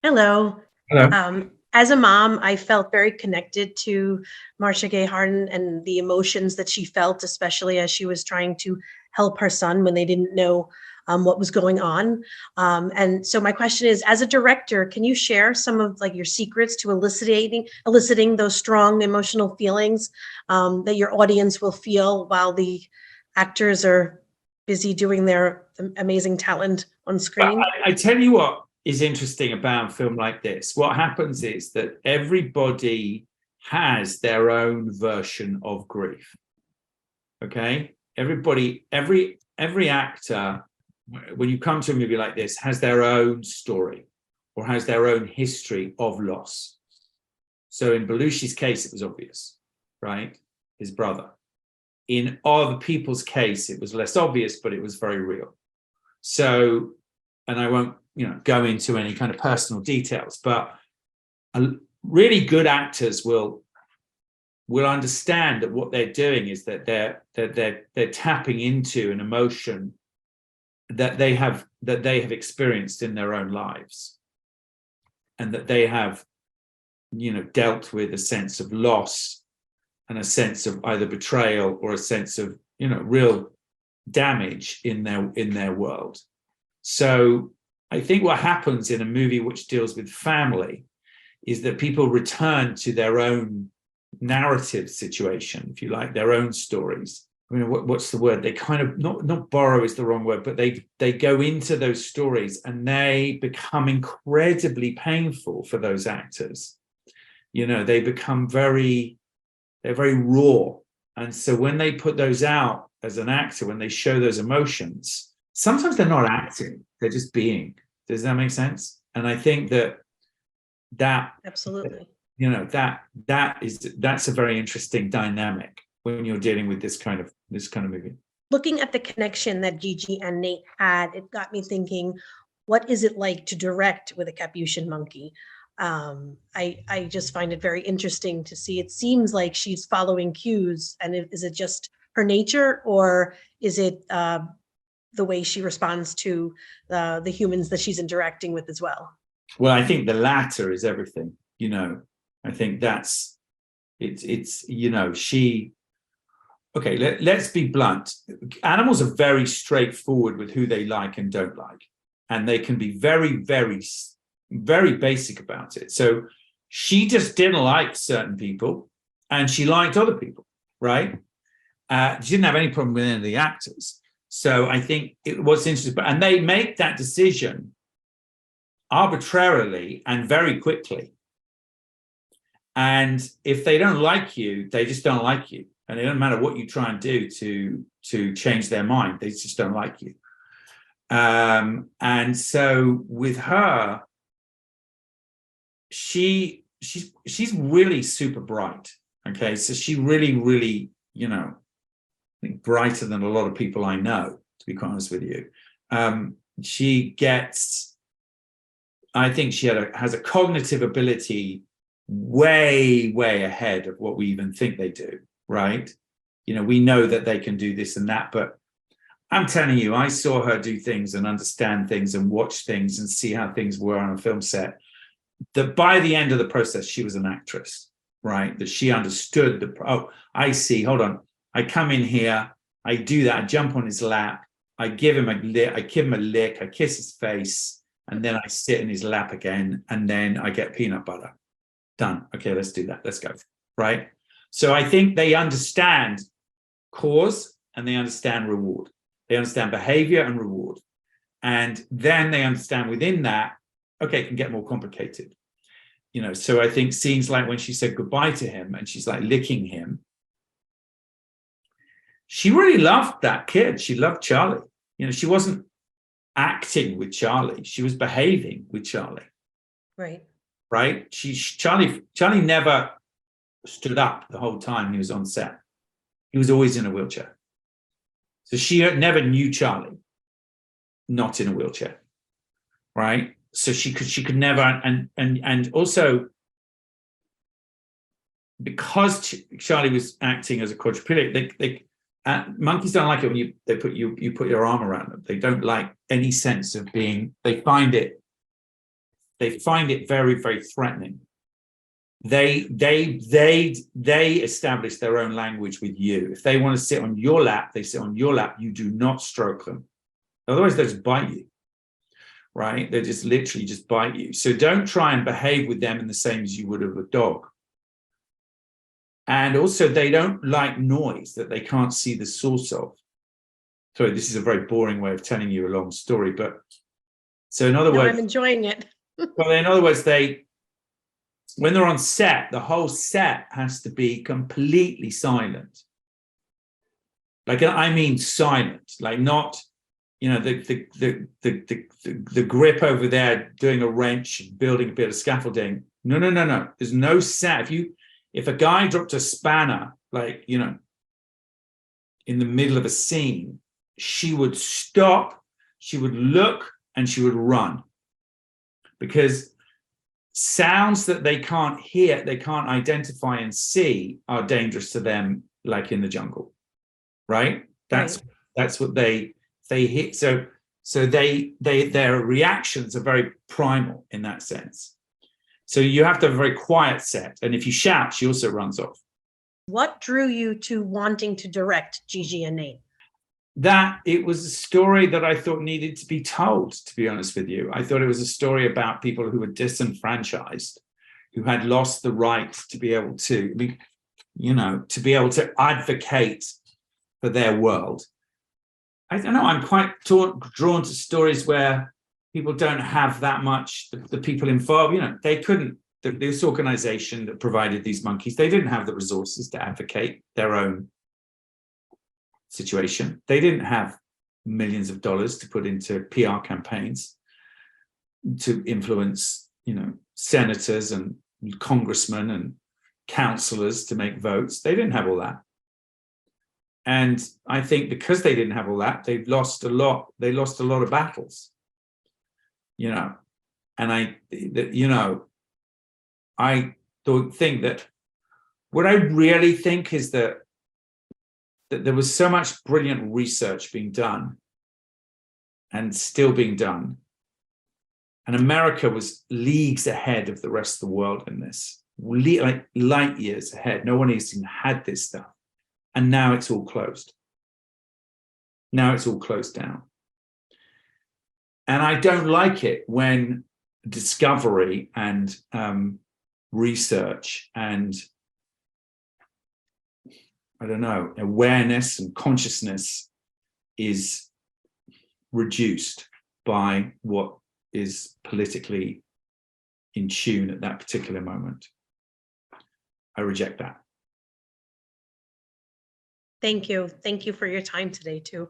Hello. Hello. As a mom, I felt very connected to Marcia Gay Harden and the emotions that she felt, especially as she was trying to help her son when they didn't know what was going on. And so my question is, as a director, can you share some of like your secrets to eliciting those strong emotional feelings that your audience will feel while the actors are busy doing their amazing talent on But screen? I tell you what is interesting about a film like this. What happens is that everybody has their own version of grief. Okay? Every actor, when you come to a movie like this, has their own story or has their own history of loss. So in Belushi's case, it was obvious, right? His brother. In other people's case, it was less obvious, but it was very real. So, and I won't, go into any kind of personal details, but really good actors will understand that what they're doing is that they're tapping into an emotion that they have experienced in their own lives, and that they have, dealt with a sense of loss and a sense of either betrayal or a sense of, real damage in their world. So I think what happens in a movie which deals with family is that people return to their own narrative situation, if you like, their own stories. I mean, what's the word? They kind of not borrow is the wrong word, but they go into those stories and they become incredibly painful for those actors. They become they're very raw. And so when they put those out as an actor, when they show those emotions, sometimes they're not acting, they're just being. Does that make sense? And I think that Absolutely. that's a very interesting dynamic when you're dealing with this kind of movie. Looking at the connection that Gigi and Nate had, it got me thinking, what is it like to direct with a Capuchin monkey? I just find it very interesting to see. It seems like she's following cues, and is it just her nature, or is it the way she responds to the humans that she's interacting with as well? Well, I think the latter is everything. I think that's it's she. Okay, let's be blunt. Animals are very straightforward with who they like and don't like, and they can be very, very, very basic about it. So she just didn't like certain people, and she liked other people, right? She didn't have any problem with any of the actors. So I think it was interesting, and they make that decision arbitrarily and very quickly. And if they don't like you, they just don't like you. And it doesn't matter what you try and do to change their mind, they just don't like you. And so with her, she's really super bright. Okay, so she really, I think brighter than a lot of people I know, to be quite honest with you. I think she has a cognitive ability way ahead of what we even think they do, right? We know that they can do this and that, but I'm telling you, I saw her do things and understand things and watch things and see how things were on a film set, that by the end of the process, she was an actress, right? That she understood I see, hold on. I come in here, I do that, I jump on his lap, I give him a lick, I kiss his face, and then I sit in his lap again, and then I get peanut butter. Done. Okay, let's do that. Let's go. Right? So I think they understand cause and they understand reward. They understand behavior and reward. And then they understand within that, okay, it can get more complicated. So I think scenes like when she said goodbye to him and she's like licking him, she really loved that kid. She loved Charlie. She wasn't acting with Charlie. She was behaving with Charlie. Right? Charlie never stood up the whole time he was on set. He was always in a wheelchair. So she never knew Charlie not in a wheelchair. Right? So she could never, and also because Charlie was acting as a quadriplegic, monkeys don't like it when you put your arm around them. They don't like any sense of being. They find it they find it very, very threatening. They establish their own language with you. If they want to sit on your lap, they sit on your lap. You do not stroke them. Otherwise, they'll just bite you, right? They just literally just bite you. So don't try and behave with them in the same as you would with a dog. And also, they don't like noise that they can't see the source of. Sorry, this is a very boring way of telling you a long story, but so in other words, I'm enjoying it. well, in other words, when they're on set, the whole set has to be completely silent. Like, I mean silent, like not, you know, the grip over there doing a wrench, building a bit of scaffolding. No. There's no set. If a guy dropped a spanner, like, you know, in the middle of a scene, she would stop, she would look, and she would run. Because sounds that they can't hear, they can't identify and see are dangerous to them, like in the jungle, right? That's what they hit. So their reactions are very primal in that sense. So you have to have a very quiet set, and if you shout, she also runs off. What drew you to wanting to direct Gigi and Nate? That it was a story that I thought needed to be told, to be honest with you. I thought it was a story about people who were disenfranchised, who had lost the right to be able to, you know, to be able to advocate for their world. I don't know, I'm quite drawn to stories where people don't have that much, the people involved, you know, they couldn't, this organization that provided these monkeys, they didn't have the resources to advocate their own situation. They didn't have millions of dollars to put into PR campaigns to influence, you know, senators and congressmen and councillors to make votes. They didn't have all that. And I think because they didn't have all that, they've lost a lot. They lost a lot of battles, you know. And I don't think that, what I really think is that there was so much brilliant research being done and still being done. And America was leagues ahead of the rest of the world in this, like light years ahead. No one even had this stuff. And now it's all closed. Now it's all closed down. And I don't like it when discovery and research and, I don't know, awareness and consciousness is reduced by what is politically in tune at that particular moment. I reject that. Thank you. Thank you for your time today, too.